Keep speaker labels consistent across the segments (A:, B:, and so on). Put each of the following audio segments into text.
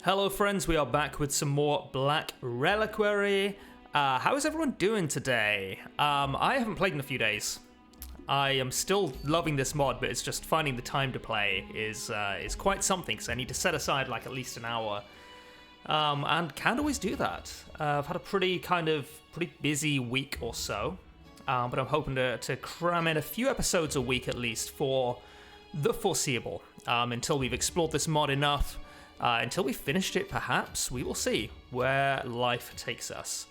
A: Hello friends, we are back with some more Black Reliquary. How is everyone doing today? I haven't played in a few days. I am still loving this mod, but it's just finding the time to play is quite something, so I need to set aside like at least an hour. And can't always do that. I've had a pretty busy week or so, but I'm hoping to cram in a few episodes a week at least for the foreseeable, until we've explored this mod enough. Until we finished it, perhaps. We will see where life takes us.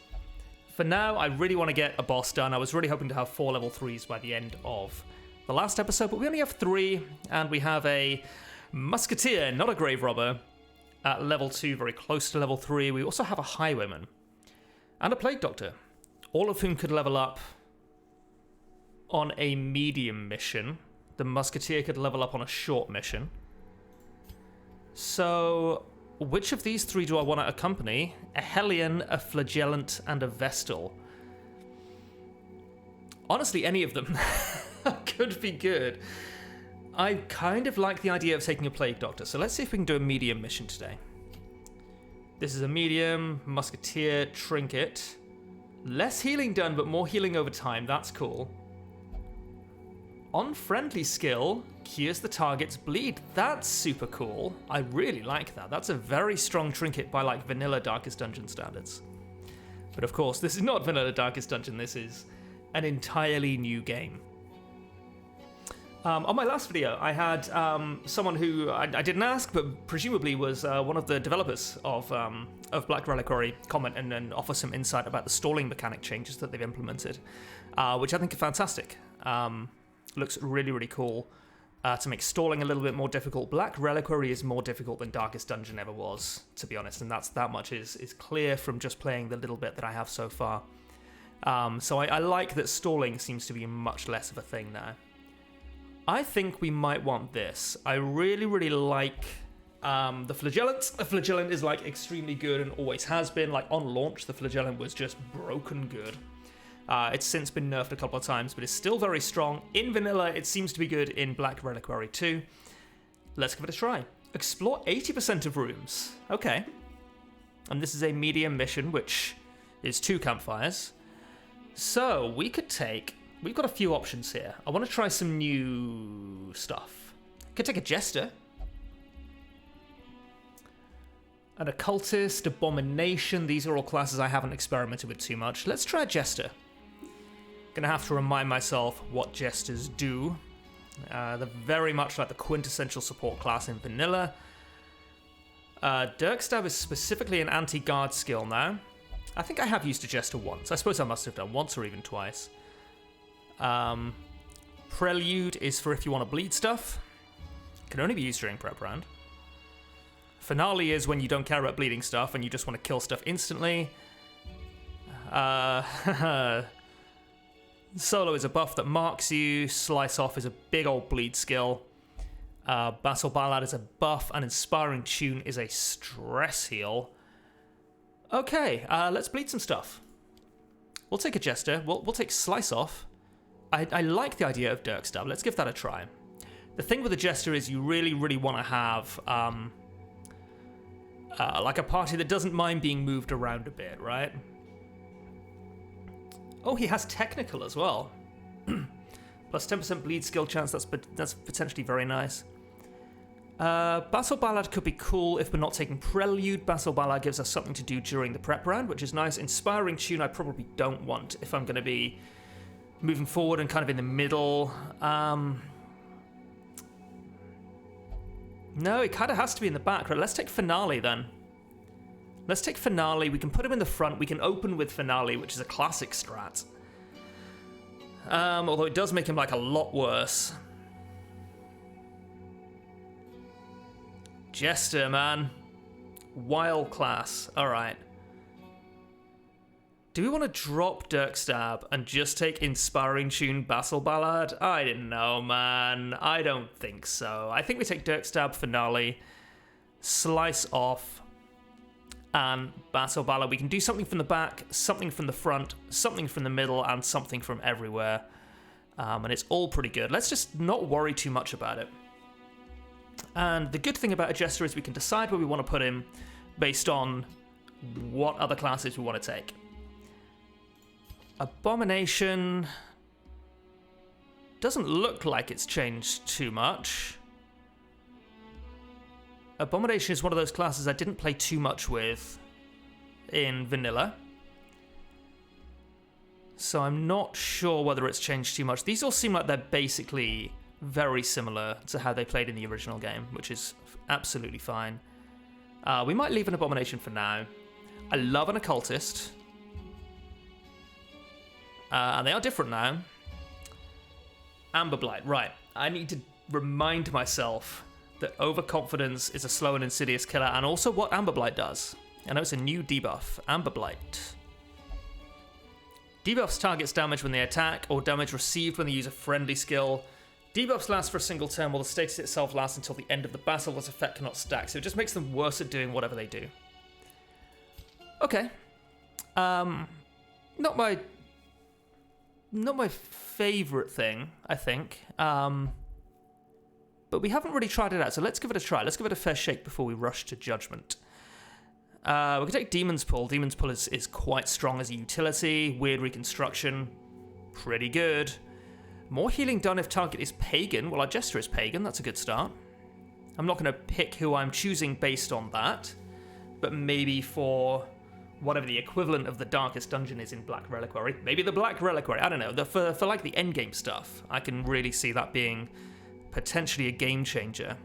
A: For now, I really want to get a boss done. I was really hoping to have 4 level 3s by the end of the last episode, but we only have 3, and we have a musketeer, not a grave robber, at level 2, very close to level 3. We also have a highwayman and a plague doctor, all of whom could level up on a medium mission. The musketeer could level up on a short mission. So, which of these 3 do I want to accompany? A Hellion, a Flagellant, and a Vestal. Honestly, any of them could be good. I kind of like the idea of taking a Plague Doctor, so let's see if we can do a medium mission today. This is a medium, Musketeer, Trinket. Less healing done, but more healing over time, that's cool. On friendly skill, cures the target's bleed. That's super cool. I really like that. That's a very strong trinket by like vanilla Darkest Dungeon standards. But of course, this is not vanilla Darkest Dungeon. This is an entirely new game. On my last video, I had someone who I didn't ask, but presumably was one of the developers of Black Reliquary comment and offer some insight about the stalling mechanic changes that they've implemented, which I think are fantastic. Looks really, really cool to make stalling a little bit more difficult. Black Reliquary is more difficult than Darkest Dungeon ever was, to be honest, and that much is clear from just playing the little bit that I have so far. So I like that stalling seems to be much less of a thing now. I think we might want this. I really, really like the Flagellant. The Flagellant is like extremely good and always has been. Like on launch, the Flagellant was just broken good. It's since been nerfed a couple of times, but it's still very strong. In vanilla, it seems to be good in Black Reliquary too. Let's give it a try. Explore 80% of rooms. Okay. And this is a medium mission, which is 2 campfires. So we could take... We've got a few options here. I want to try some new stuff. Could take a Jester. An Occultist, Abomination. These are all classes I haven't experimented with too much. Let's try a Jester. Gonna have to remind myself what Jesters do. They're very much like the quintessential support class in vanilla. Dirkstab is specifically an anti-guard skill now. I think I have used a Jester once. I suppose I must have done once or even twice. Prelude is for if you want to bleed stuff. Can only be used during prep round. Finale is when you don't care about bleeding stuff and you just want to kill stuff instantly. Solo is a buff that marks you. Slice Off is a big old bleed skill. Battle Ballad is a buff, and Inspiring Tune is a stress heal. Okay, let's bleed some stuff. We'll take a Jester. We'll take Slice Off. I like the idea of Dirkstab. Let's give that a try. The thing with the Jester is you really, really want to have like a party that doesn't mind being moved around a bit, right? Oh, he has Technical as well. Plus 10% bleed skill chance, that's potentially very nice. Battle Ballad could be cool if we're not taking Prelude. Battle Ballad gives us something to do during the prep round, which is nice. Inspiring Tune I probably don't want if I'm going to be moving forward and kind of in the middle. No, it kind of has to be in the back. Right, let's take Finale then. Let's take Finale. We can put him in the front. We can open with Finale, which is a classic strat. Although it does make him like a lot worse. Jester, man. Wild class. All right. Do we want to drop Dirkstab and just take Inspiring Tune Battle Ballad? I didn't know, man. I don't think so. I think we take Dirkstab, Finale, Slice Off, and Battle Ballad. We can do something from the back, something from the front, something from the middle, and something from everywhere. And it's all pretty good. Let's just not worry too much about it. And the good thing about a Jester is we can decide where we want to put him based on what other classes we want to take. Abomination doesn't look like it's changed too much. Abomination is one of those classes I didn't play too much with in vanilla, so I'm not sure whether it's changed too much. These all seem like they're basically very similar to how they played in the original game, which is absolutely fine. We might leave an Abomination for now. I love an Occultist. And they are different now. Amber Blight, right. I need to remind myself that Overconfidence is a slow and insidious killer, and also what Amber Blight does. I know it's a new debuff, Amber Blight. Debuffs targets damage when they attack, or damage received when they use a friendly skill. Debuffs last for a single turn, while the status itself lasts until the end of the battle. This effect cannot stack, so it just makes them worse at doing whatever they do. Okay. Not my favourite thing, I think. But we haven't really tried it out, so let's give it a try. Let's give it a fair shake before we rush to judgment. We can take Demon's Pull. Demon's Pull is quite strong as a utility. Weird Reconstruction, pretty good. More healing done if target is pagan. Well, our Jester is pagan. That's a good start. I'm not going to pick who I'm choosing based on that, but maybe for whatever the equivalent of the Darkest Dungeon is in Black Reliquary. Maybe the Black Reliquary. I don't know. For like the endgame stuff, I can really see that being potentially a game changer.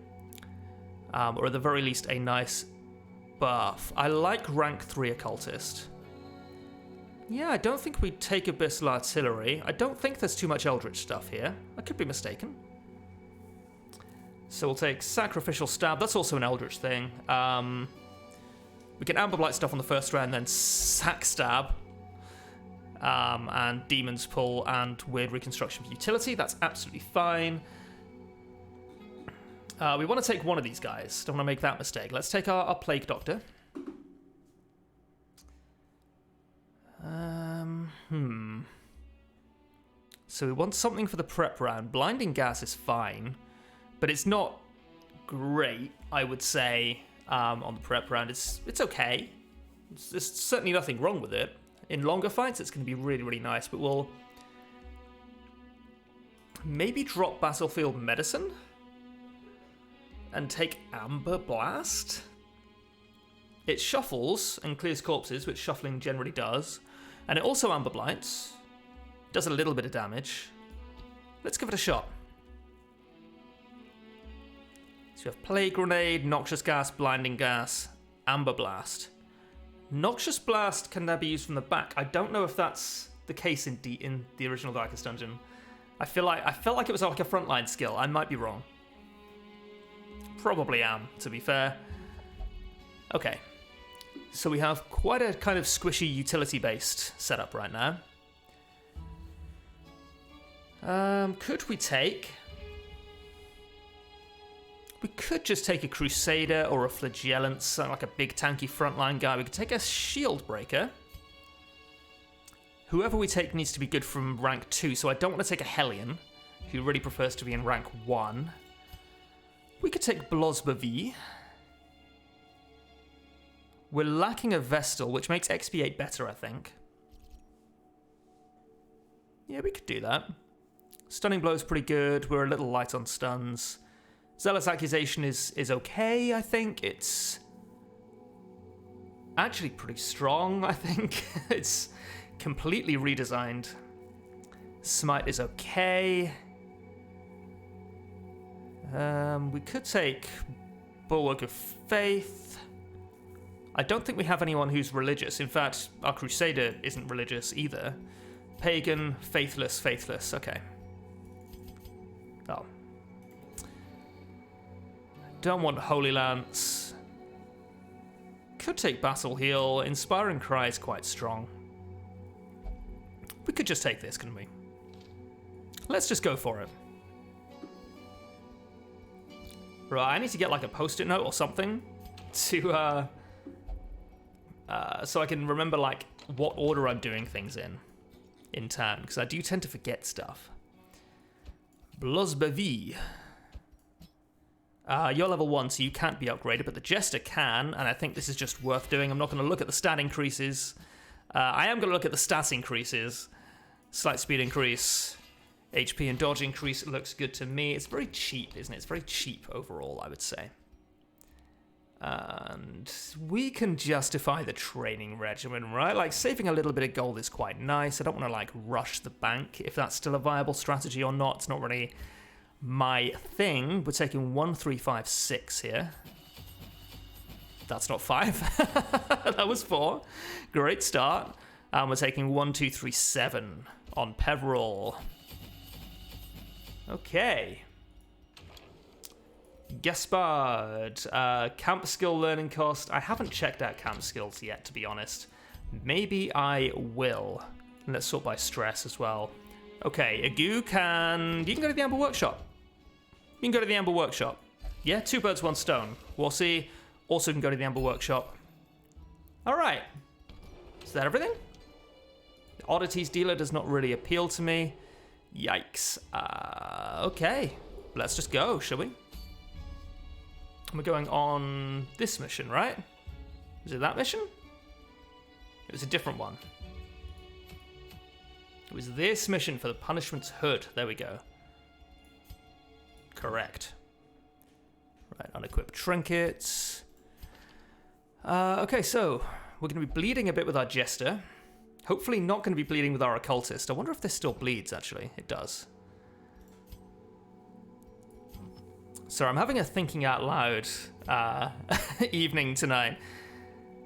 A: Or at the very least, a nice buff. I like rank 3 Occultist. Yeah, I don't think we'd take Abyssal Artillery. I don't think there's too much Eldritch stuff here. I could be mistaken. So we'll take Sacrificial Stab. That's also an Eldritch thing. We can Amber Blight stuff on the first round, then Sack Stab. And Demon's Pull and Weird Reconstruction for utility. That's absolutely fine. We want to take one of these guys. Don't want to make that mistake. Let's take our Plague Doctor. So we want something for the prep round. Blinding Gas is fine, but it's not great, I would say, on the prep round. It's okay. There's certainly nothing wrong with it. In longer fights, it's going to be really, really nice, but we'll maybe drop Battlefield Medicine and take Amber Blast. It shuffles and clears corpses, which shuffling generally does. And it also Amber Blights. Does a little bit of damage. Let's give it a shot. So we have Plague Grenade, Noxious Gas, Blinding Gas, Amber Blast. Noxious Blast can now be used from the back. I don't know if that's the case in the original Darkest Dungeon. I felt like it was like a frontline skill. I might be wrong. Probably am, to be fair. Okay. So we have quite a kind of squishy utility-based setup right now. Could we take... We could just take a Crusader or a Flagellant, something like a big tanky frontline guy. We could take a Shield Breaker. Whoever we take needs to be good from rank 2, so I don't want to take a Hellion, who really prefers to be in rank 1. We could take Blosbavi. We're lacking a Vestal, which makes XP8 better, I think. Yeah, we could do that. Stunning Blow's pretty good. We're a little light on stuns. Zealous Accusation is okay, I think. It's actually pretty strong, I think. It's completely redesigned. Smite is okay. We could take Bulwark of Faith. I don't think we have anyone who's religious. In fact, our Crusader isn't religious either. Pagan, Faithless, Faithless. Okay. Oh. Don't want Holy Lance. Could take Battle Heal. Inspiring Cry is quite strong. We could just take this, couldn't we? Let's just go for it. Right, I need to get like a post-it note or something to so I can remember like what order I'm doing things in turn, because I do tend to forget stuff. Blosbavi. You're level 1, so you can't be upgraded, but the Jester can, and I think this is just worth doing. I'm not going to look at the stat increases. I am going to look at the stats increases. Slight speed increase, HP and dodge increase. It looks good to me. It's very cheap, isn't it? It's very cheap overall, I would say. And we can justify the training regimen, right? Like, saving a little bit of gold is quite nice. I don't want to, like, rush the bank if that's still a viable strategy or not. It's not really my thing. We're taking 1, 3, 5, 6 here. That's not 5. That was 4. Great start. And we're taking 1, 2, 3, 7 on Peveril. Okay. Gaspard, camp skill learning cost. I haven't checked out camp skills yet, to be honest. Maybe I will. And let's sort by stress as well. Okay, you can go to the Amber Workshop. You can go to the Amber Workshop. Yeah, 2 birds, 1 stone. Worsey also can go to the Amber Workshop. All right. Is that everything? The oddities dealer does not really appeal to me. Yikes. Okay, let's just go, shall we? We're going on this mission, right? Was it that mission? It was a different one. It was this mission for the Punishment's Hood. There we go. Correct. Right, unequip trinkets. Okay, so we're going to be bleeding a bit with our Jester. Hopefully not going to be bleeding with our Occultist. I wonder if this still bleeds, actually. It does. So I'm having a thinking out loud evening tonight.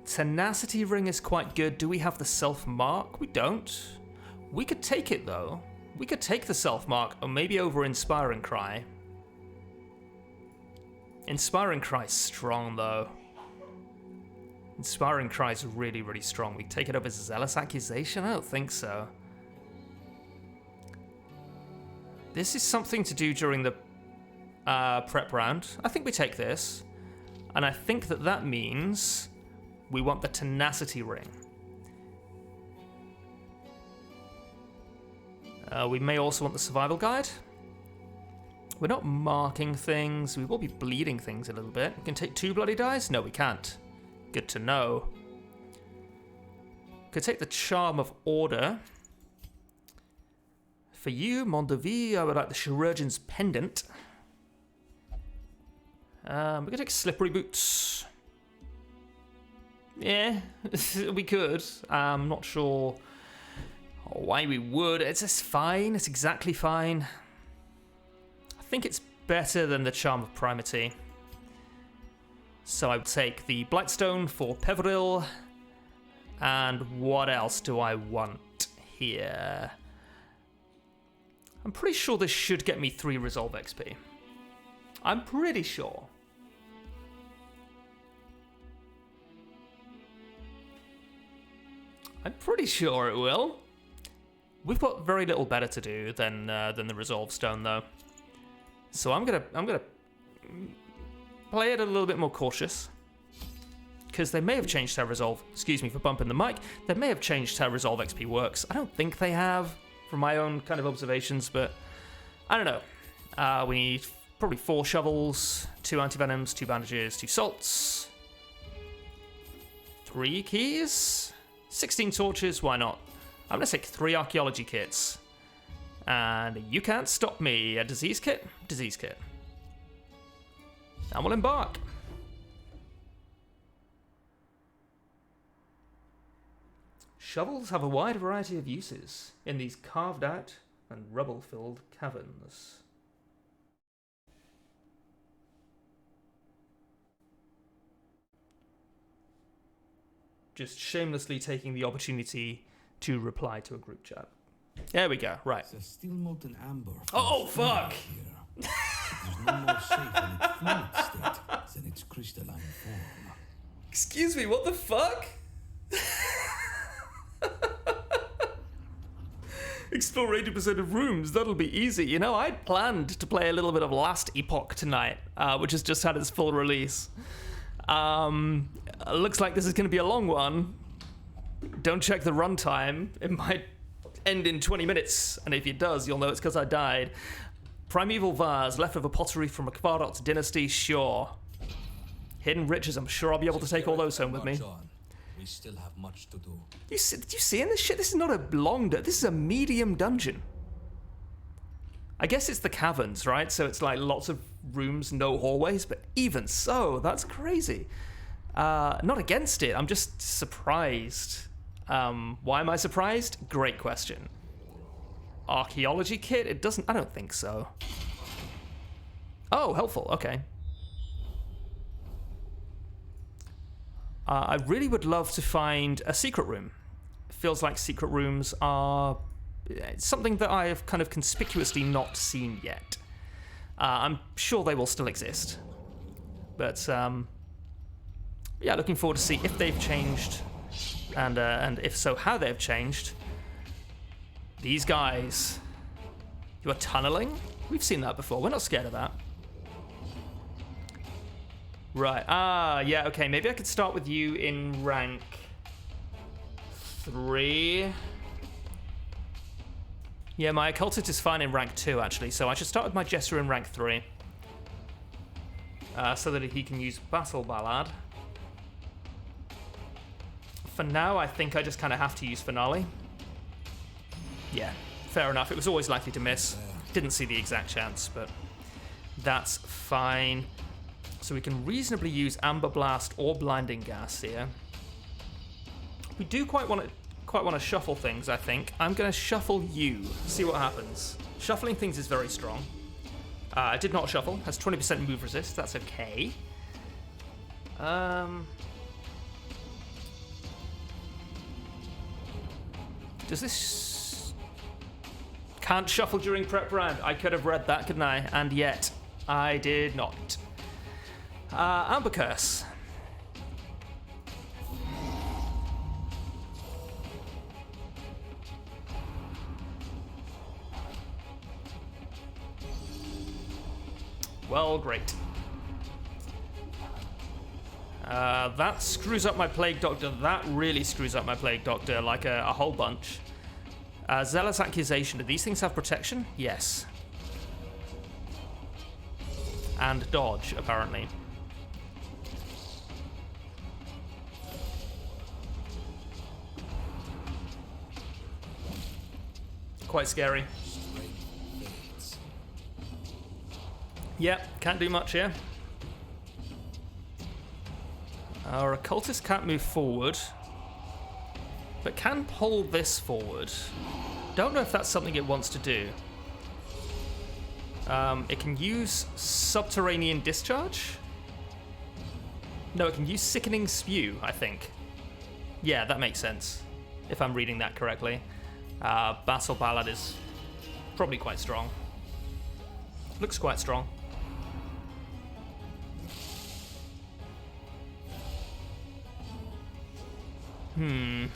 A: Tenacity ring is quite good. Do we have the self-mark? We don't. We could take it, though. We could take the self-mark, or maybe over Inspiring Cry. Inspiring Cry's strong, though. Inspiring Cry's really, really strong. We take it over Zealous Accusation? I don't think so. This is something to do during the prep round. I think we take this. And I think that means we want the Tenacity ring. We may also want the Survival Guide. We're not marking things. We will be bleeding things a little bit. We can take 2 bloody dies? No, we can't. Good to know. Could take the Charm of Order. For you, Mondovie, I would like the Chirurgeon's Pendant. We could take Slippery Boots. Yeah, we could. I'm not sure why we would. It's just fine. It's exactly fine. I think it's better than the Charm of Primity. So I would take the Blightstone for Peveril. And what else do I want here? I'm pretty sure this should get me 3 Resolve XP. I'm pretty sure. I'm pretty sure it will. We've got very little better to do than the Resolve Stone, though. So I'm gonna play it a little bit more cautious, because they may have changed how Resolve. Excuse me for bumping the mic. They may have changed how Resolve XP works. I don't think they have, from my own kind of observations, but I don't know. We need probably 4 shovels, 2 antivenoms, 2 bandages, 2 salts, 3 keys. 16 torches, why not? I'm going to take 3 archaeology kits. And you can't stop me. A disease kit? Disease kit. And we'll embark. Shovels have a wide variety of uses in these carved out and rubble-filled caverns. Just shamelessly taking the opportunity to reply to a group chat. There we go, right.
B: It's a still molten amber.
A: Oh, fuck!
B: It is no more safe in its fluid state than its crystalline form.
A: Excuse me, what the fuck? Explore 80% of rooms, that'll be easy. You know, I'd planned to play a little bit of Last Epoch tonight, which has just had its full release. Looks like this is going to be a long one. Don't check the runtime. It might end in 20 minutes, and if it does, you'll know it's because I died. Primeval vase, leftover pottery from a Kvardot dynasty, sure. Hidden riches, I'm sure I'll be able to take all those home with me.
B: We still have much to do.
A: Did you see in this shit? This is not a long this is a medium dungeon. I guess it's the caverns, right? So it's like lots of rooms, no hallways, but even so, that's crazy. Not against it, I'm just surprised. Why am I surprised? Great question. Archaeology kit? It doesn't, I don't think so. Oh, helpful, okay. I really would love to find a secret room. It feels like secret rooms are something that I have kind of conspicuously not seen yet. I'm sure they will still exist. But, yeah, looking forward to see if they've changed, and if so, how they've changed. These guys who are tunneling? We've seen that before. We're not scared of that. Right. Yeah, okay. Maybe I could start with you in rank 3. Yeah, my occultist is fine in rank 2, actually, so I should start with my Jester in rank 3. So that he can use Battle Ballad. For now, I think I just kind of have to use Finale. Yeah, fair enough. It was always likely to miss. Didn't see the exact chance, but that's fine. So we can reasonably use Amber Blast or Blinding Gas here. We do quite want to shuffle things, I think. I'm going to shuffle you, see what happens. Shuffling things is very strong. I did not shuffle, has 20% move resist, that's okay. Does this... Can't shuffle during prep round. I could have read that, couldn't I? And yet, I did not. Amber Curse. Well, great. That screws up my Plague Doctor. That really screws up my Plague Doctor, like a whole bunch. Zealous Accusation. Do these things have protection? Yes. And dodge, apparently. Quite scary. Yep, can't do much here. Our occultist can't move forward, but can pull this forward. Don't know if that's something it wants to do. It can use Subterranean Discharge? No, it can use Sickening Spew, I think. Yeah, that makes sense, if I'm reading that correctly. Battle Ballad is probably quite strong. Looks quite strong. I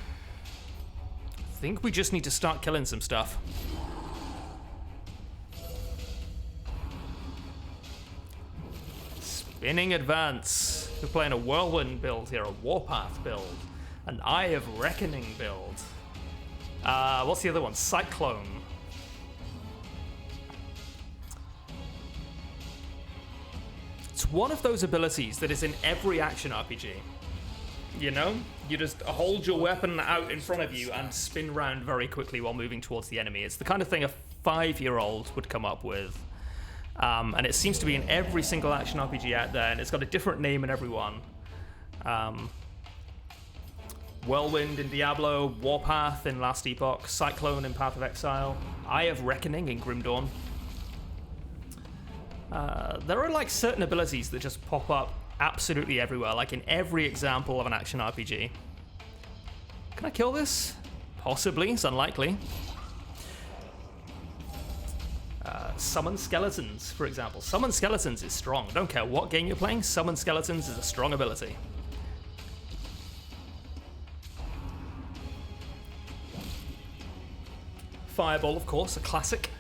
A: think we just need to start killing some stuff. Spinning Advance. We're playing a Whirlwind build here, a Warpath build, an Eye of Reckoning build. What's the other one? Cyclone. It's one of those abilities that is in every action RPG. You know? You just hold your weapon out in front of you and spin round very quickly while moving towards the enemy. It's the kind of thing a 5-year-old would come up with. And it seems to be in every single action RPG out there, and it's got a different name in every one. Whirlwind in Diablo, Warpath in Last Epoch, Cyclone in Path of Exile, Eye of Reckoning in Grim Dawn. There are like certain abilities that just pop up absolutely everywhere, like in every example of an action RPG. Can I kill this? Possibly, it's unlikely. Summon Skeletons, for example. Summon Skeletons is strong. I don't care what game you're playing, Summon Skeletons is a strong ability. Fireball, of course, a classic.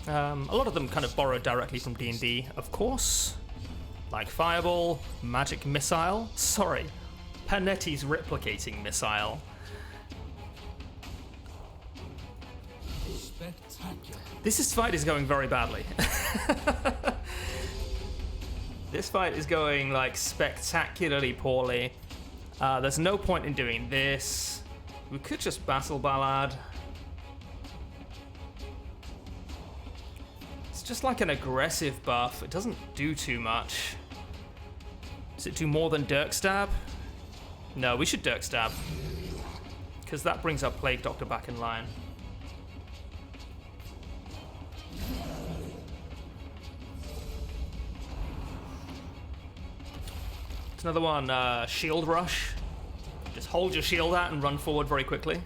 A: A lot of them kind of borrowed directly from D&D, of course. Like Fireball, Magic Missile. Sorry, Panetti's Replicating Missile.
B: Spectacular.
A: This fight is going very badly. This fight is going like spectacularly poorly. There's no point in doing this. We could just Battle Ballad. It's just like an aggressive buff. It doesn't do too much. Does it do more than Dirk Stab? No, we should Dirk Stab. Because that brings our Plague Doctor back in line. It's another one, Shield Rush. Just hold your shield out and run forward very quickly.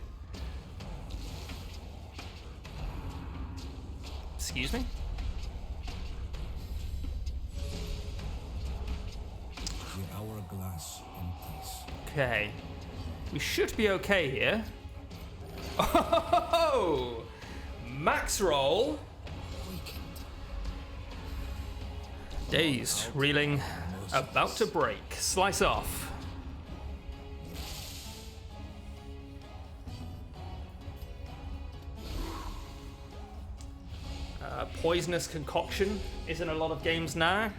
A: Excuse me?
B: The hourglass empties.
A: Okay. We should be okay here. Oh! Max roll. Dazed, reeling, about to break. Slice off. Poisonous Concoction is in a lot of games now.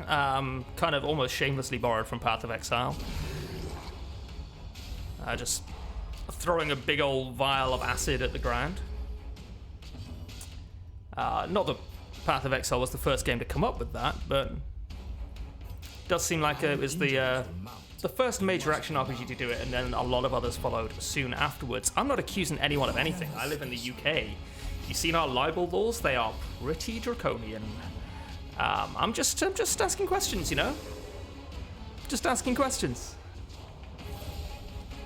A: Kind of almost shamelessly borrowed from Path of Exile. Just throwing a big old vial of acid at the ground. Not that Path of Exile was the first game to come up with that, but it does seem like it was the first major action RPG to do it, and then a lot of others followed soon afterwards. I'm not accusing anyone of anything. I live in the UK. You've seen our libel laws? They are pretty draconian. I'm just asking questions, you know? Just asking questions.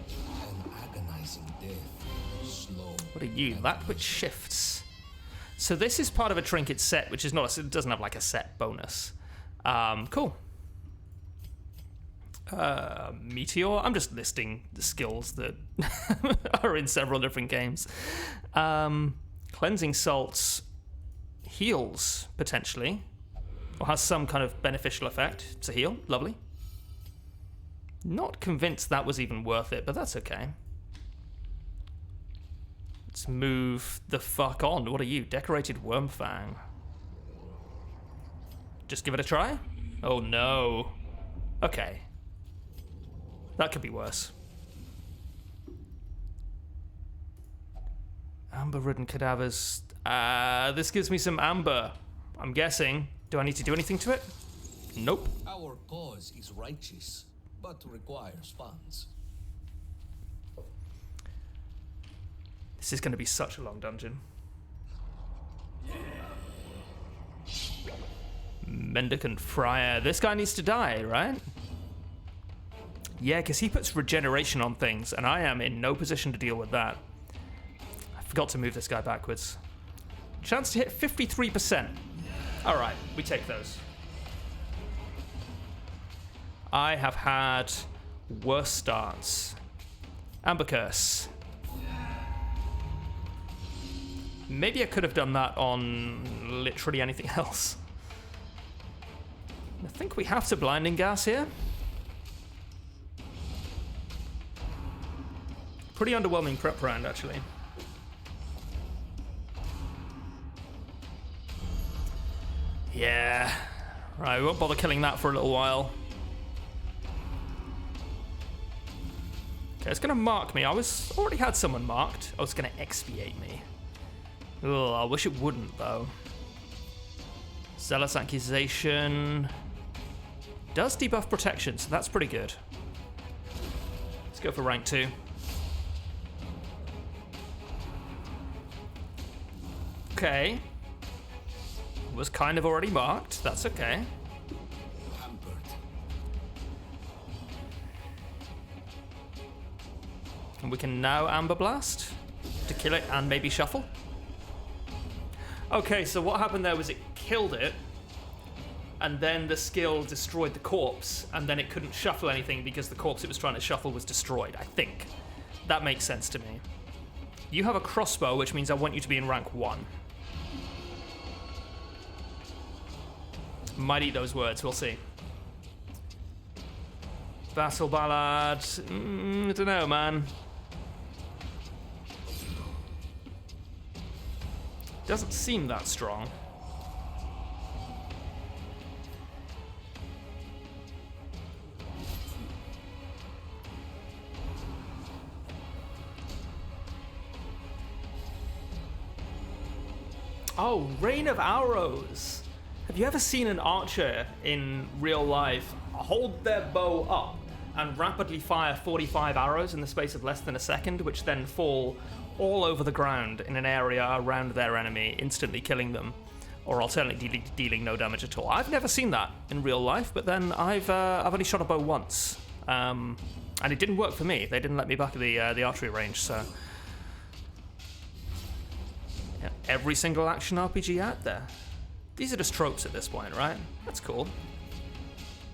B: An agonizing death. Slow.
A: What are you? That which shifts. So this is part of a trinket set, which is not. It doesn't have like a set bonus. Cool. Meteor. I'm just listing the skills that are in several different games. Cleansing Salts heals, potentially. Or has some kind of beneficial effect to heal. Lovely. Not convinced that was even worth it, but that's okay. Let's move the fuck on. What are you? Decorated Wormfang. Just give it a try? Oh no. Okay. That could be worse. Amber-ridden cadavers. This gives me some amber. I'm guessing. Do I need to do anything to it? Nope.
B: Our cause is righteous, but requires funds.
A: This is going to be such a long dungeon. Mendicant Friar. This guy needs to die, right? Yeah, because he puts regeneration on things, and I am in no position to deal with that. I forgot to move this guy backwards. Chance to hit 53%. Alright, we take those. I have had worse starts. Amber Curse. Maybe I could have done that on literally anything else. I think we have to Blinding Gas here. Pretty underwhelming prep round, actually. Yeah. Right, we won't bother killing that for a little while. Okay, it's going to mark me. Already had someone marked. Oh, it's going to expiate me. Ugh, I wish it wouldn't, though. Zealous Accusation. Does debuff protection, so that's pretty good. Let's go for rank 2. Okay. Was kind of already marked. That's okay.
B: Hampered.
A: And we can now Amber Blast to kill it and maybe shuffle. Okay, so what happened there was it killed it, and then the skill destroyed the corpse, and then it couldn't shuffle anything because the corpse it was trying to shuffle was destroyed, I think. That makes sense to me. You have a crossbow, which means I want you to be in rank 1. Might eat those words, we'll see. Battle Ballad. I don't know, man. Doesn't seem that strong. Oh, Rain of Arrows. Have you ever seen an archer in real life hold their bow up and rapidly fire 45 arrows in the space of less than a second, which then fall all over the ground in an area around their enemy, instantly killing them, or alternately dealing no damage at all? I've never seen that in real life, but then I've only shot a bow once, and it didn't work for me. They didn't let me back at the archery range, so... Yeah, every single action RPG out there. These are just tropes at this point, right? That's cool.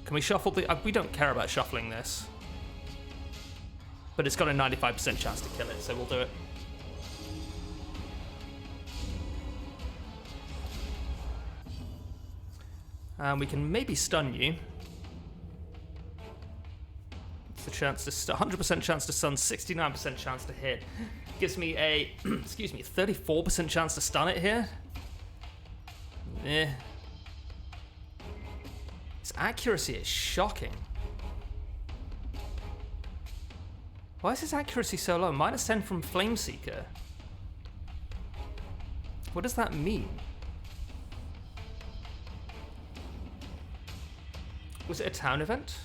A: Can we shuffle the... we don't care about shuffling this. But it's got a 95% chance to kill it, so we'll do it. And we can maybe stun you. It's a chance to 100% chance to stun, 69% chance to hit. Gives me a, excuse me, 34% chance to stun it here. Eh. Its accuracy is shocking. Why is his accuracy so low? -10 from Flameseeker. What does that mean? Was it a town event?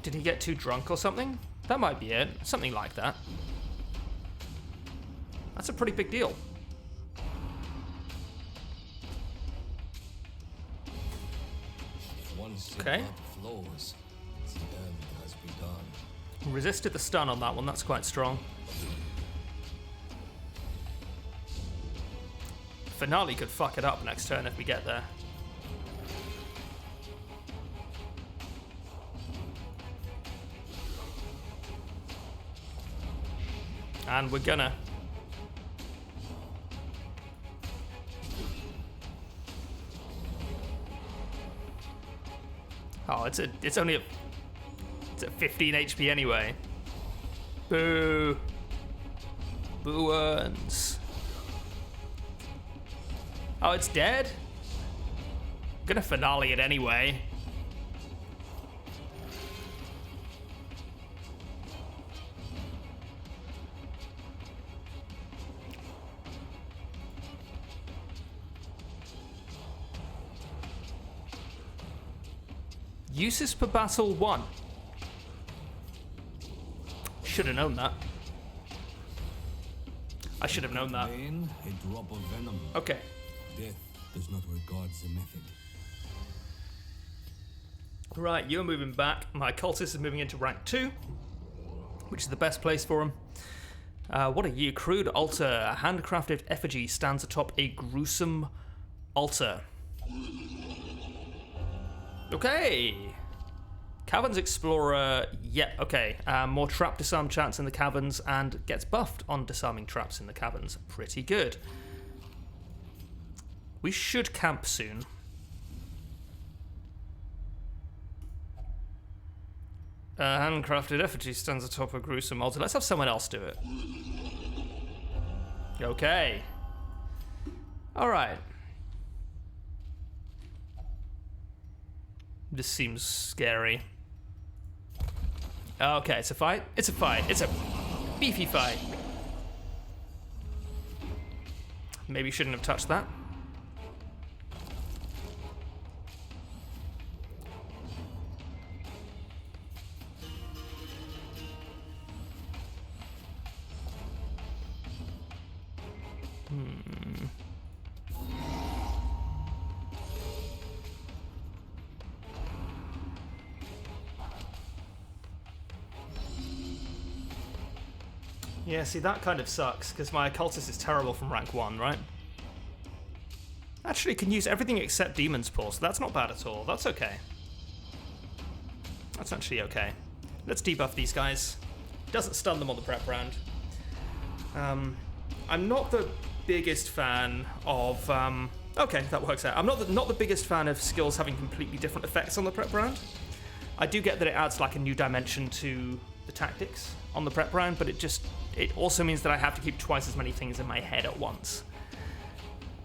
A: Did he get too drunk or something? That might be it. Something like that. That's a pretty big deal. Okay. Resisted the stun on that one. That's quite strong. Finale could fuck it up next turn if we get there. And we're gonna. Oh, it's only a 15 HP anyway. Boo. Boo earns. Oh, it's dead? I'm gonna finale it anyway. Uses per battle 1. Should have known that. I should have known that.
B: A drop of venom.
A: Okay.
B: Death does not regard the method.
A: Right, you're moving back. My cultist is moving into rank 2, which is the best place for him. What are you? Crude altar. A handcrafted effigy stands atop a gruesome altar. Okay. Caverns Explorer, yeah, okay. More trap disarm chance in the caverns and gets buffed on disarming traps in the caverns. Pretty good. We should camp soon. Handcrafted effigy stands atop a gruesome altar. Let's have someone else do it. Okay. Alright. This seems scary. Okay, it's a fight. It's a fight. It's a beefy fight. Maybe shouldn't have touched that. Yeah, see, that kind of sucks, because my occultist is terrible from rank 1, right? Actually, can use everything except Demon's Paw, so that's not bad at all. That's okay. That's actually okay. Let's debuff these guys. Doesn't stun them on the prep round. I'm not the biggest fan of... okay, that works out. I'm not the biggest fan of skills having completely different effects on the prep round. I do get that it adds like a new dimension to the tactics on the prep round, but it also means that I have to keep twice as many things in my head at once.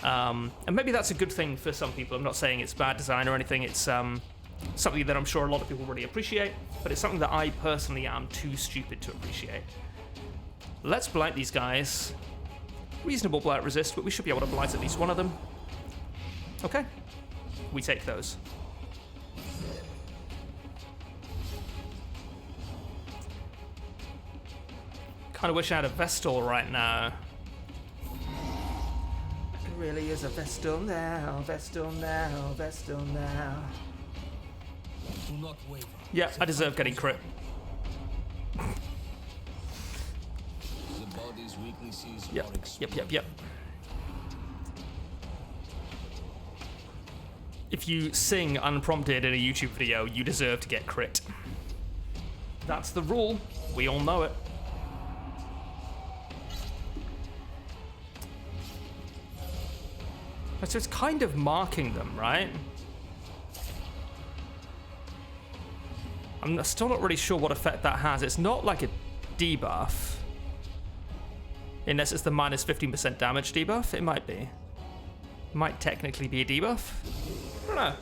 A: And maybe that's a good thing for some people. I'm not saying it's bad design or anything. It's something that I'm sure a lot of people really appreciate, but it's something that I personally am too stupid to appreciate. Let's blight these guys. Reasonable blight resist, but we should be able to blight at least one of them. Okay. We take those. Kind of wish I had a Vestal right now. It really is a Vestal now, Vestal now, Vestal now.
B: Do not waver.
A: Yeah, I deserve getting crit.
B: The body's weaknesses
A: Yep,
B: are
A: yep. If you sing unprompted in a YouTube video, you deserve to get crit. That's the rule. We all know it. So it's kind of marking them, right? I'm still not really sure what effect that has. It's not like a debuff. Unless it's the minus 15% damage debuff, it might be. Might technically be a debuff. I don't know.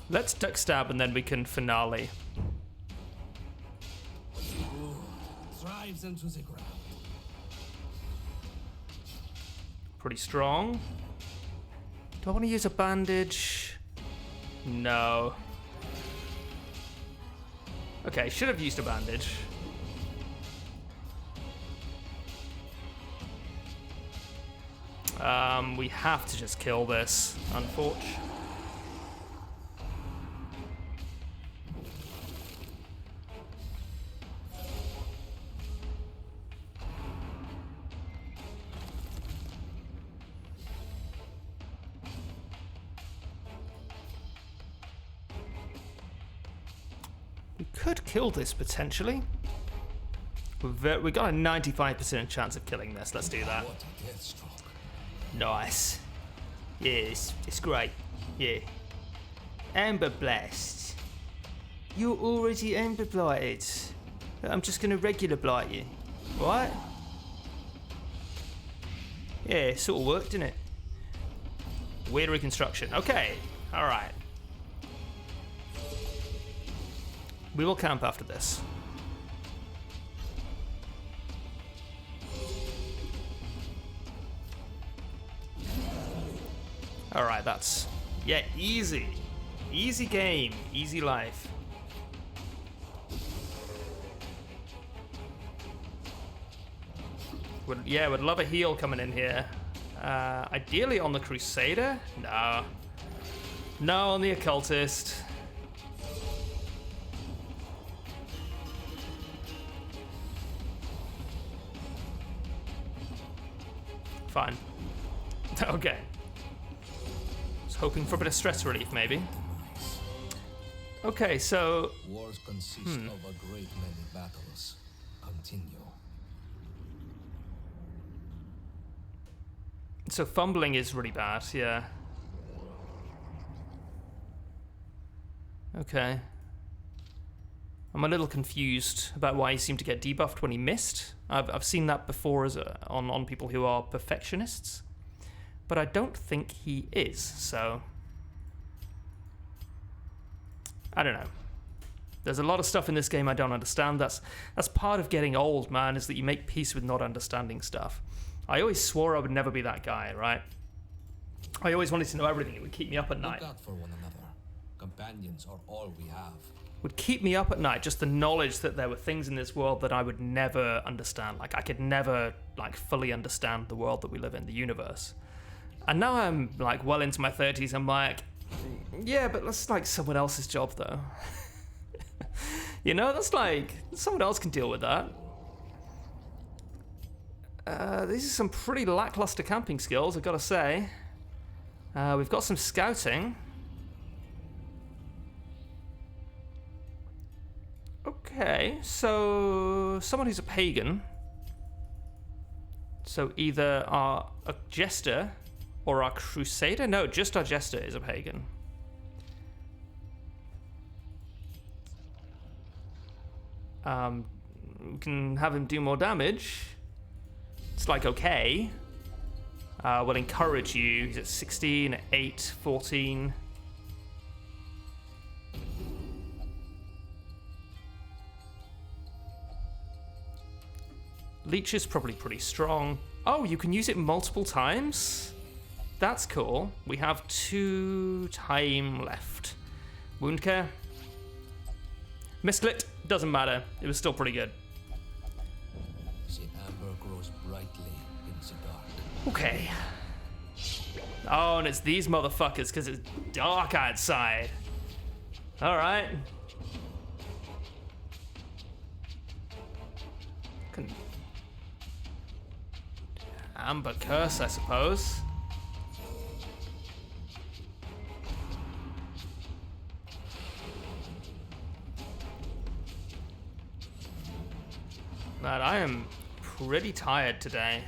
A: Let's duck stab and then we can finale.
B: Drives into the ground.
A: Pretty strong. Do I want to use a bandage? No. Okay, should have used a bandage. We have to just kill this, unfortunately. We could kill this potentially. We got a 95% chance of killing this. Let's do that.
B: What a death stroke.
A: Nice. Yes, it's great. Yeah. Amber Blast. You're already Amber Blighted. I'm just gonna regular blight you. Right? Yeah, it sort of worked, didn't it? Weird reconstruction. Okay. Alright. We will camp after this. Alright, that's... Yeah, easy. Easy game. Easy life. Would love a heal coming in here. Ideally on the Crusader? No. No, on the Occultist. Fine. Okay. Was hoping for a bit of stress relief, maybe. Okay, so...
B: Wars consist of a great many battles. Continue.
A: So fumbling is really bad, yeah. Okay. I'm a little confused about why he seemed to get debuffed when he missed. I've seen that before as on people who are perfectionists, but I don't think he is, so... I don't know. There's a lot of stuff in this game I don't understand. That's part of getting old, man, is that you make peace with not understanding stuff. I always swore I would never be that guy, right? I always wanted to know everything. It would keep me up at night.
B: Look out for one another. Companions are all we have.
A: Would keep me up at night, just the knowledge that there were things in this world that I would never understand. Like, I could never, like, fully understand the world that we live in, the universe. And now I'm, like, well into my 30s, I'm like, yeah, but that's, like, someone else's job, though. You know, that's, like, someone else can deal with that. These are some pretty lackluster camping skills, I've got to say. We've got some scouting. Okay, so someone who's a pagan. So either a jester or our crusader? No, just our jester is a pagan. We can have him do more damage. It's like okay. We'll encourage you. He's at 16, 8, 14. Leech is probably pretty strong. Oh, you can use it multiple times? That's cool. We have 2 time left. Wound care. Misclicked. Doesn't matter. It was still pretty good.
B: The amber grows brightly in the dark.
A: Okay. Oh, and it's these motherfuckers because it's dark outside. All right. Amber curse, I suppose. Man, I am pretty tired today.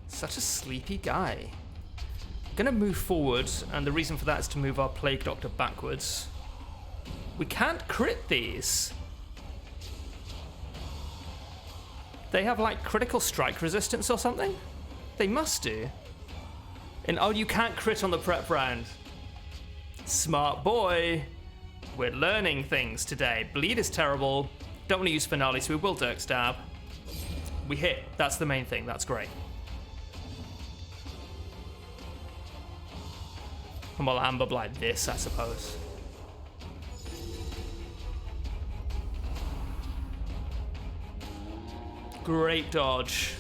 A: Such a sleepy guy. I'm gonna move forward, and the reason for that is to move our Plague Doctor backwards. We can't crit these. They have like critical strike resistance or something? They must do. And oh, you can't crit on the prep round. Smart boy. We're learning things today. Bleed is terrible. Don't want to use finale, so we will Dirk Stab. We hit. That's the main thing. That's great. And we'll Amber Blight this, I suppose. Great dodge.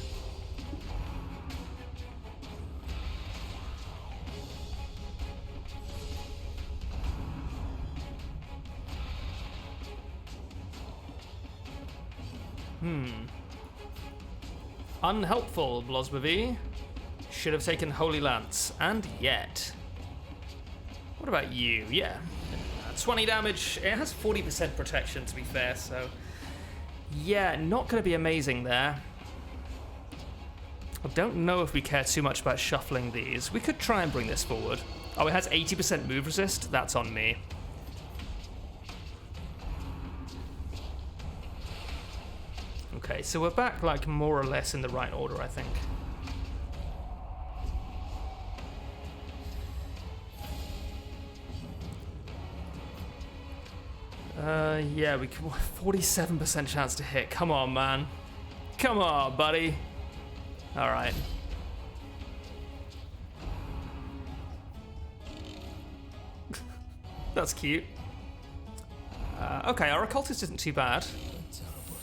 A: Unhelpful, Blosbovy. Should have taken Holy Lance, and yet. What about you? Yeah. 20 damage. It has 40% protection, to be fair, so. Yeah, not going to be amazing there. I don't know if we care too much about shuffling these. We could try and bring this forward. Oh, it has 80% move resist? That's on me. Okay, so we're back like more or less in the right order, I think. Yeah, we can 47% chance to hit. Come on, man. Come on, buddy. All right. That's cute. Okay, our occultist isn't too bad.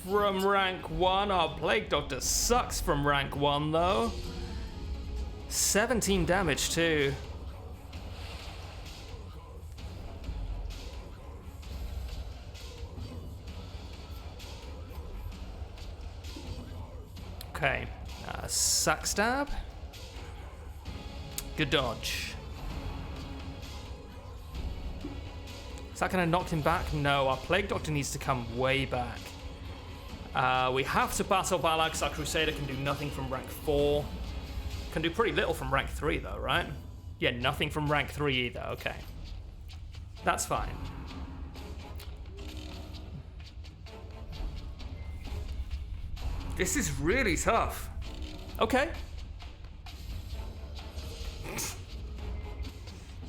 A: From rank 1, our Plague Doctor sucks from rank 1, though. 17 damage, too. Okay, sack stab. Good dodge. Is that gonna knock him back? No, our Plague Doctor needs to come way back. We have to battle Balak. Our Crusader can do nothing from rank 4. Can do pretty little from rank 3 though, right? Yeah, nothing from rank 3 either, okay. That's fine. This is really tough. Okay.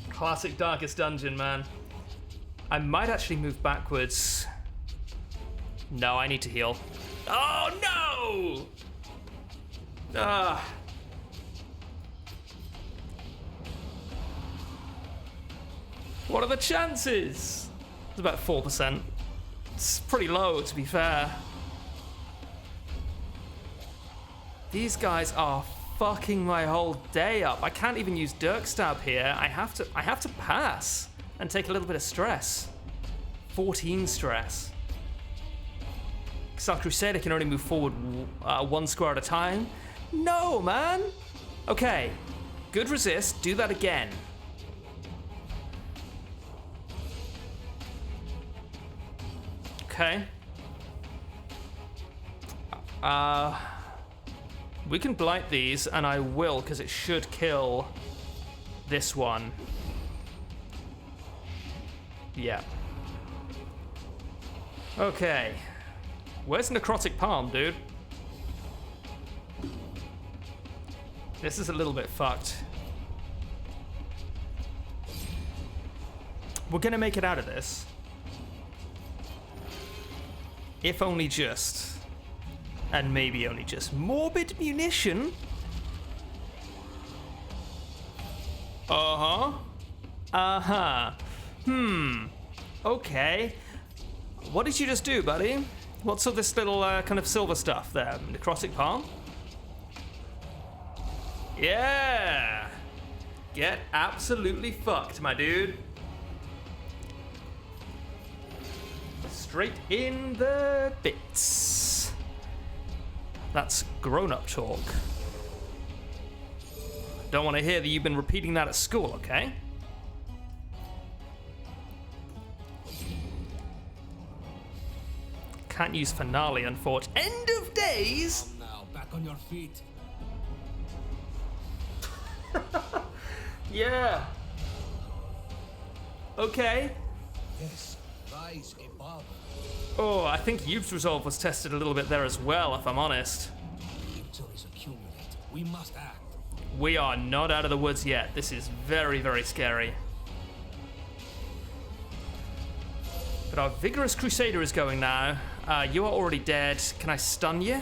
A: Classic Darkest Dungeon, man. I might actually move backwards. No, I need to heal. Oh, no! Ah. What are the chances? It's about 4%. It's pretty low, to be fair. These guys are fucking my whole day up. I can't even use Dirk Stab here. I have to pass and take a little bit of stress. 14 stress. Because our Crusader can only move forward 1 square at a time. No, man. Okay, good resist. Do that again. Okay. We can blight these, and I will, because it should kill this one. Yeah. Okay. Where's Necrotic Palm, dude? This is a little bit fucked. We're gonna make it out of this. If only just. And maybe only just. Morbid Munition? Uh-huh. Uh-huh. Okay. What did you just do, buddy? What's all this little kind of silver stuff there? Necrotic Palm? Yeah! Get absolutely fucked, my dude. Straight in the bits. That's grown-up talk. Don't want to hear that you've been repeating that at school, okay? Can't use finale, unfortunately. End of days?
B: Now, back on your feet.
A: Yeah. Okay.
B: Yes, rise above.
A: Oh, I think Youth's Resolve was tested a little bit there as well, if I'm honest.
B: Victories accumulate. We must act.
A: We are not out of the woods yet. This is very, very scary. But our Vigorous Crusader is going now. You are already dead. Can I stun you?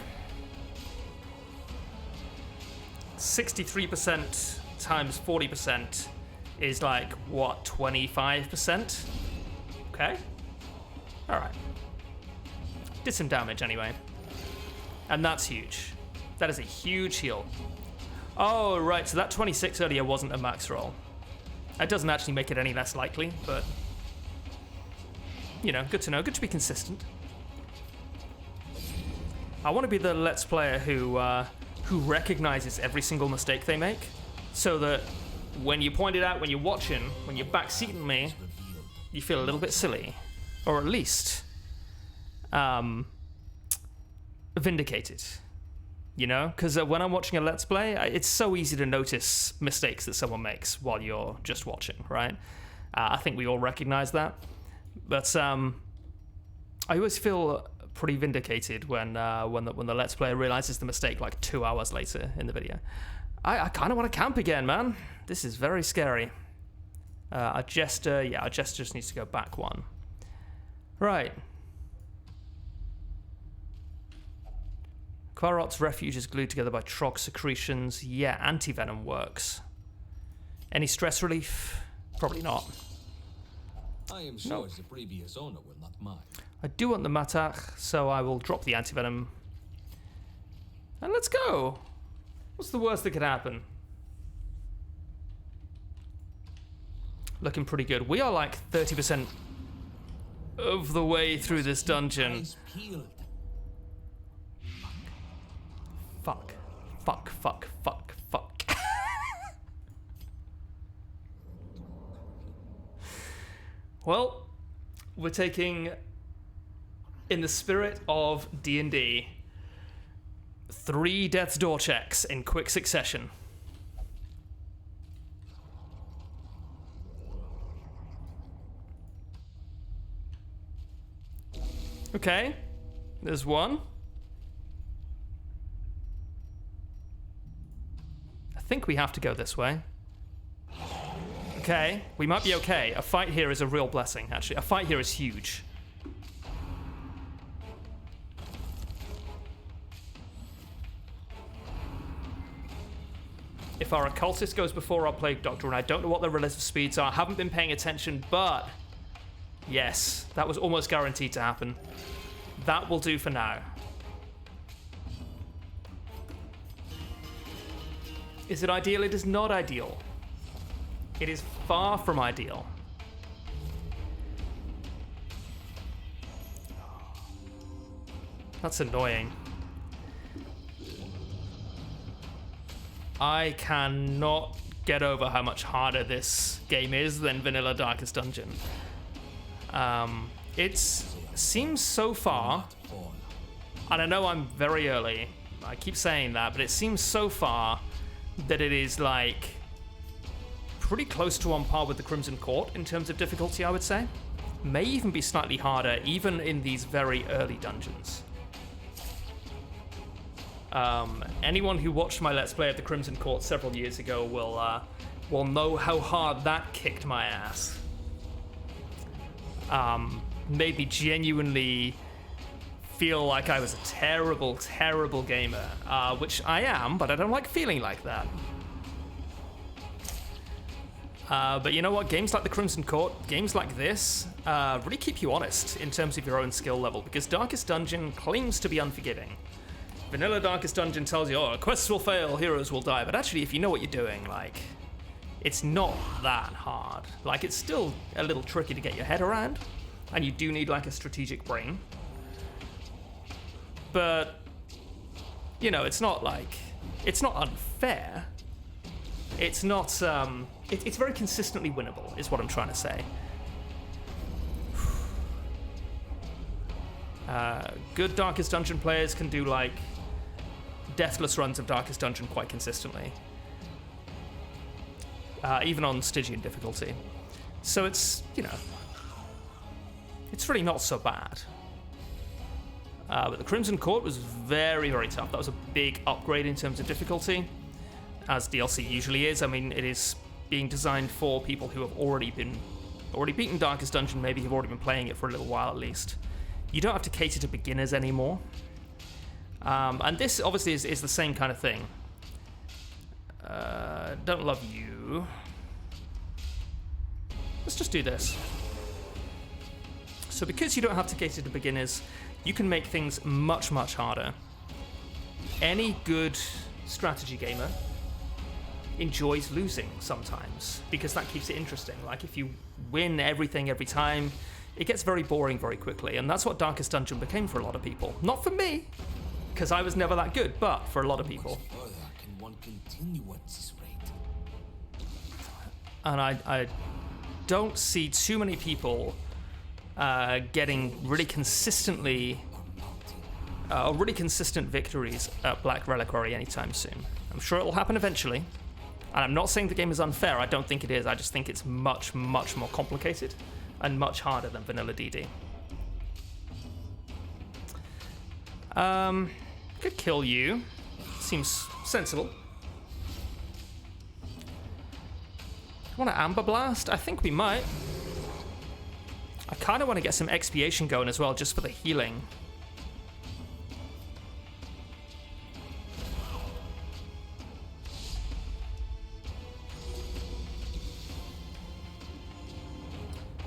A: 63% times 40% is like, what, 25%? Okay. Alright. Did some damage anyway. And that's huge. That is a huge heal. Oh, right, so that 26 earlier wasn't a max roll. That doesn't actually make it any less likely, but... You know, good to know. Good to be consistent. I want to be the Let's Player who recognizes every single mistake they make, so that when you point it out, when you're watching, when you're backseating me, you feel a little bit silly. Or at least... vindicated. You know? Because when I'm watching a Let's Play, it's so easy to notice mistakes that someone makes while you're just watching, right? I think we all recognize that. But I always feel pretty vindicated when the Let's Player realizes the mistake like 2 hours later in the video. I kind of want to camp again, man. This is very scary. Our Jester just needs to go back one. Right. Quarot's refuge is glued together by Trog secretions. Yeah, anti-venom works. Any stress relief? Probably not.
B: I am sure the previous owner will not mind.
A: I do want the Matach, so I will drop the anti-venom. And let's go! What's the worst that could happen? Looking pretty good. We are like 30% of the way through this dungeon.
B: Eyes peeled.
A: Fuck. Fuck, fuck, fuck, fuck. Well, we're taking, in the spirit of D&D, 3 Death's Door checks in quick succession. Okay, there's one. I think we have to go this way. Okay, we might be okay. A fight here is a real blessing, actually. A fight here is huge. If our Occultist goes before our Plague Doctor, and I don't know what their relative speeds are, I haven't been paying attention, but... Yes, that was almost guaranteed to happen. That will do for now. Is it ideal? It is not ideal. It is far from ideal. That's annoying. I cannot get over how much harder this game is than Vanilla Darkest Dungeon. It seems so far, and I know I'm very early, I keep saying that, but it seems so far that it is like pretty close to on par with the Crimson Court in terms of difficulty, I would say. May even be slightly harder, even in these very early dungeons. Anyone who watched my Let's Play of the Crimson Court several years ago will know how hard that kicked my ass. Made me genuinely feel like I was a terrible, terrible gamer, which I am, but I don't like feeling like that. But you know what? Games like the Crimson Court, games like this, really keep you honest in terms of your own skill level, because Darkest Dungeon claims to be unforgiving. Vanilla Darkest Dungeon tells you, oh, quests will fail, heroes will die, but actually, if you know what you're doing, like, it's not that hard. Like, it's still a little tricky to get your head around, and you do need, like, a strategic brain. But, you know, it's not, like, it's not unfair. It's not, it's very consistently winnable, is what I'm trying to say. Good Darkest Dungeon players can do, like, deathless runs of Darkest Dungeon quite consistently. Even on Stygian difficulty. So it's, you know, it's really not so bad. But the Crimson Court was very, very tough. That was a big upgrade in terms of difficulty, as DLC usually is. I mean, it is being designed for people who have already beaten Darkest Dungeon, maybe have already been playing it for a little while at least. You don't have to cater to beginners anymore. And this obviously is the same kind of thing. Don't love you. Let's just do this. So because you don't have to cater to beginners, you can make things much, much harder. Any good strategy gamer enjoys losing sometimes, because that keeps it interesting. Like, if you win everything every time, it gets very boring very quickly, and that's what Darkest Dungeon became for a lot of people. Not for me, because I was never that good, but for a lot of people.
B: Can one continue at this rate?
A: And I don't see too many people getting really consistently really consistent victories at Black Reliquary anytime soon. I'm sure it'll happen eventually, and I'm not saying the game is unfair. I don't think it is. I just think it's much, much more complicated and much harder than vanilla DD. Could kill you. Seems sensible. Want to Amber Blast? I think we might. I kind of want to get some expiation going as well, just for the healing.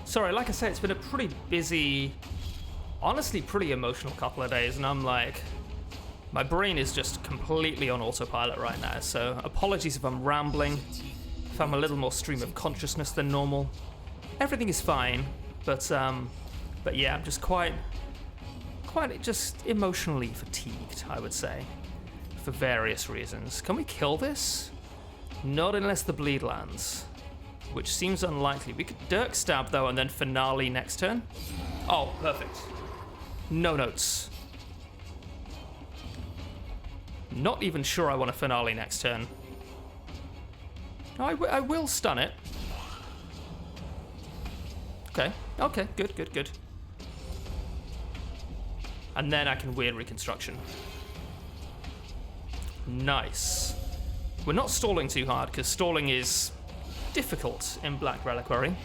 A: Sorry, like I said, it's been a pretty busy, honestly pretty emotional couple of days, and I'm like, my brain is just completely on autopilot right now, so apologies if I'm rambling, if I'm a little more stream of consciousness than normal. Everything is fine, but yeah, I'm just quite just emotionally fatigued, I would say, for various reasons. Can we kill this? Not unless the bleed lands, which seems unlikely. We could Dirk Stab, though, and then Finale next turn. Oh, perfect. No notes. Not even sure I want a Finale next turn. No, I will stun it. Okay, good. And then I can Weird Reconstruction. Nice. We're not stalling too hard, because stalling is difficult in Black Reliquary.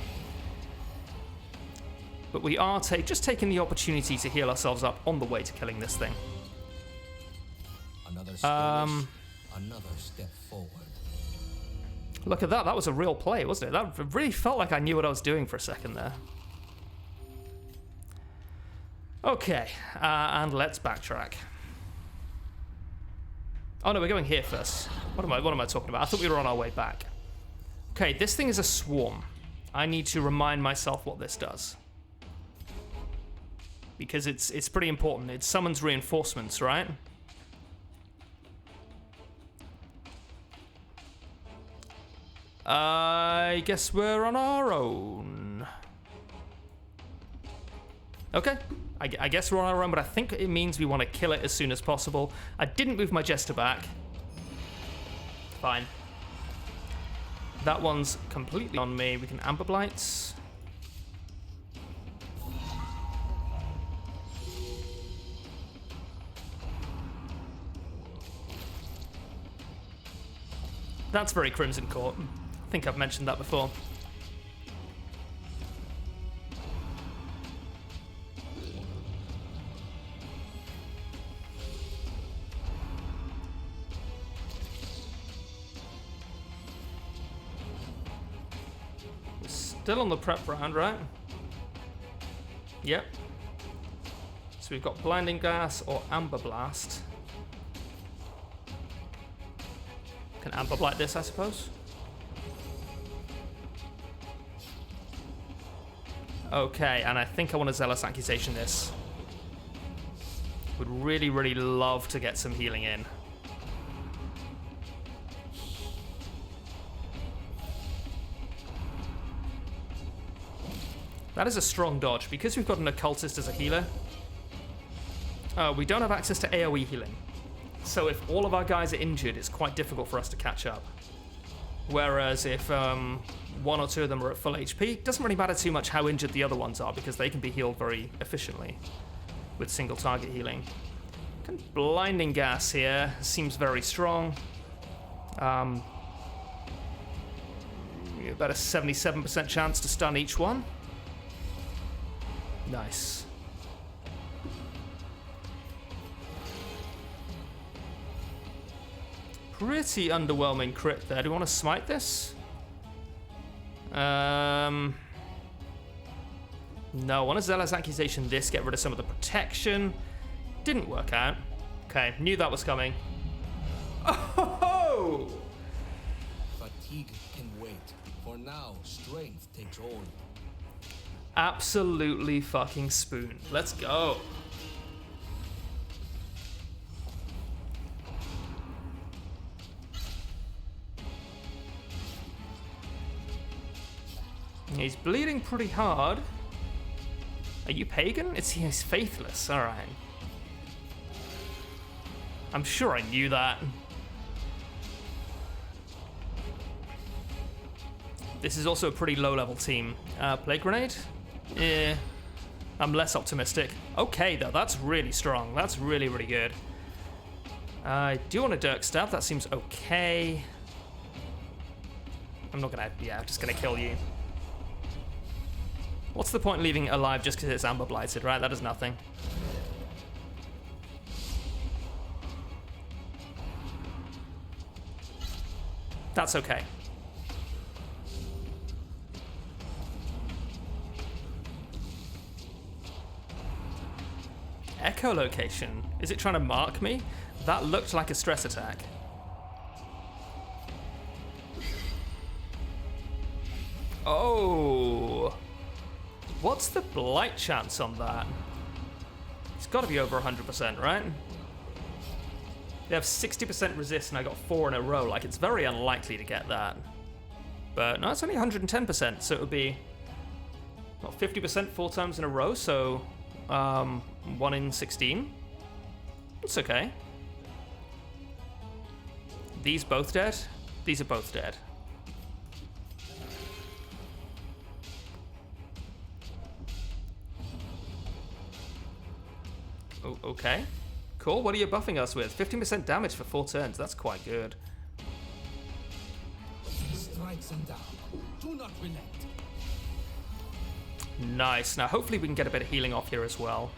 A: But we are just taking the opportunity to heal ourselves up on the way to killing this thing.
B: Another step forward.
A: Look at that. That was a real play, wasn't it? That really felt like I knew what I was doing for a second there. Okay, and let's backtrack. Oh no, we're going here first. What am I talking about? I thought we were on our way back. Okay, this thing is a swarm. I need to remind myself what this does, because it's pretty important. It summons reinforcements, right? I guess we're on our own. Okay, I guess we're on our own, but I think it means we want to kill it as soon as possible. I didn't move my Jester back. Fine. That one's completely on me. We can Amber Blights. That's very Crimson Court. I think I've mentioned that before. We're still on the prep round, right? Yep. So we've got Blinding Gas or Amber Blast. Can Amber Blight this, I suppose? Okay, and I think I want to Zealous Accusation this. Would really, really love to get some healing in. That is a strong dodge. Because we've got an Occultist as a healer, we don't have access to AoE healing. So if all of our guys are injured, it's quite difficult for us to catch up. Whereas if one or two of them are at full HP, it doesn't really matter too much how injured the other ones are, because they can be healed very efficiently with single target healing. Blinding Gas here seems very strong. About a 77% chance to stun each one. Nice. Pretty underwhelming crit there. Do we want to smite this? No, I want to Zealous Accusation this, get rid of some of the protection. Didn't work out. Okay, knew that was coming. Oh!
B: Fatigue can wait. For now, strength takes hold.
A: Absolutely fucking spoon. Let's go. He's bleeding pretty hard. Are you pagan? He's faithless. All right. I'm sure I knew that. This is also a pretty low-level team. Plague Grenade? Yeah. I'm less optimistic. Okay, though. That's really strong. That's really, really good. I do want a Dirk Stab. That seems okay. I'm not gonna... Yeah, I'm just gonna kill you. What's the point in leaving it alive just because it's Amber Blighted, right? That does nothing. That's okay. Echolocation. Is it trying to mark me? That looked like a stress attack. Oh. What's the blight chance on that? It's got to be over 100%, right? They have 60% resist and I got 4 in a row. Like, it's very unlikely to get that. But no, it's only 110%, so it would be, what, 50% 4 times in a row, so 1 in 16. It's okay. These both dead? These are both dead. Oh, okay. Cool, what are you buffing us with? 15% damage for 4 turns, that's quite good.
B: Strike them down. Do not relent.
A: Nice, now hopefully we can get a bit of healing off here as well.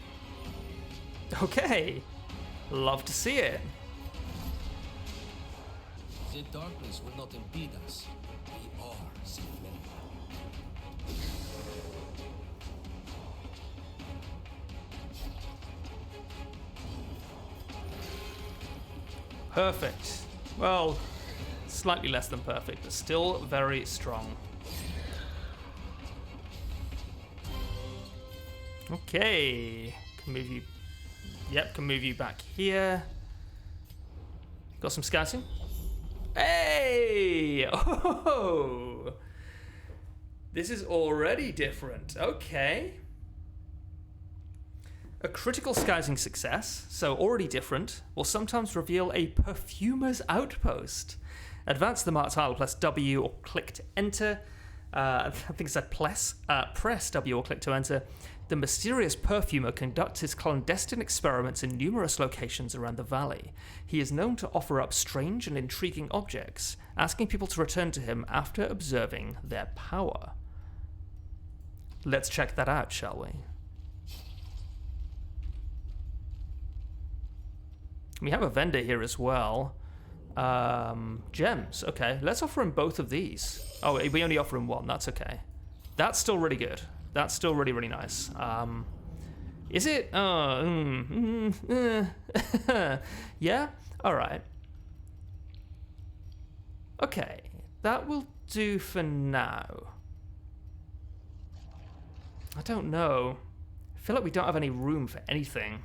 A: Okay, love to see it.
B: The darkness will not impede us. We are simply.
A: Perfect. Well, slightly less than perfect, but still very strong. Okay, can move you. Yep, can move you back here. Got some scouting. Hey! Oh! This is already different. Okay. A critical scouting success, so already different, will sometimes reveal a perfumer's outpost. Advance the marked tile, press W or click to enter. I think it said press W or click to enter The mysterious perfumer conducts his clandestine experiments in numerous locations around the valley. He is known to offer up strange and intriguing objects, asking people to return to him after observing their power. Let's check that out, shall we? We have a vendor here as well. Gems. Okay, let's offer him both of these. Oh, we only offer him one. That's okay. That's still really good. That's still really, really nice. Is it? Yeah? Alright. Okay, that will do for now. I don't know. I feel like we don't have any room for anything.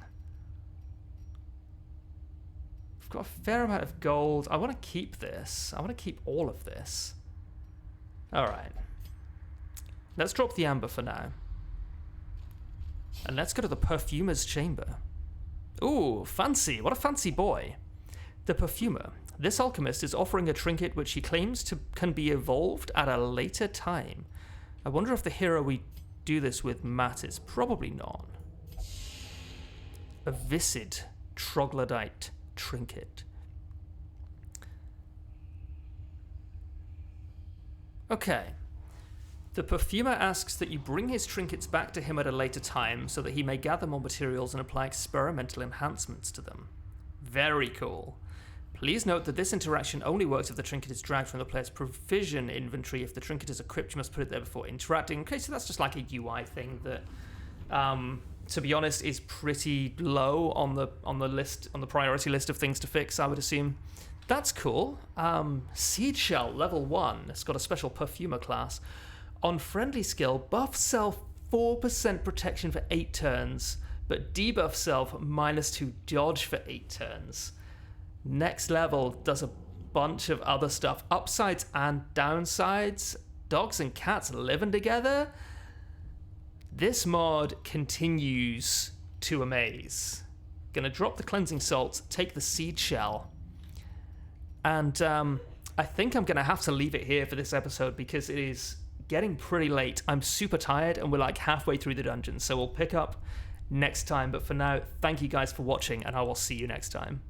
A: We've got a fair amount of gold. I want to keep this. I want to keep all of this. Alright. Let's drop the amber for now. And let's go to the perfumer's chamber. Ooh, fancy. What a fancy boy. The perfumer. This alchemist is offering a trinket which he claims can be evolved at a later time. I wonder if the hero we do this with matters. Probably not. A viscid troglodyte trinket. Okay. The perfumer asks that you bring his trinkets back to him at a later time so that he may gather more materials and apply experimental enhancements to them. Very cool. Please note that this interaction only works if the trinket is dragged from the player's provision inventory. If the trinket is equipped, you must put it there before interacting. Okay, so that's just like a UI thing that, to be honest, is pretty low on the list, on the priority list of things to fix, I would assume. That's cool. Seed Shell, level 1. It's got a special perfumer class. On friendly skill, buff self 4% protection for 8 turns, but debuff self -2 dodge for 8 turns. Next level does a bunch of other stuff. Upsides and downsides. Dogs and cats living together. This mod continues to amaze. Gonna drop the cleansing salts, take the seed shell. And I think I'm gonna have to leave it here for this episode because it is getting pretty late. I'm super tired and we're like halfway through the dungeon, so we'll pick up next time. But for now, thank you guys for watching and I will see you next time.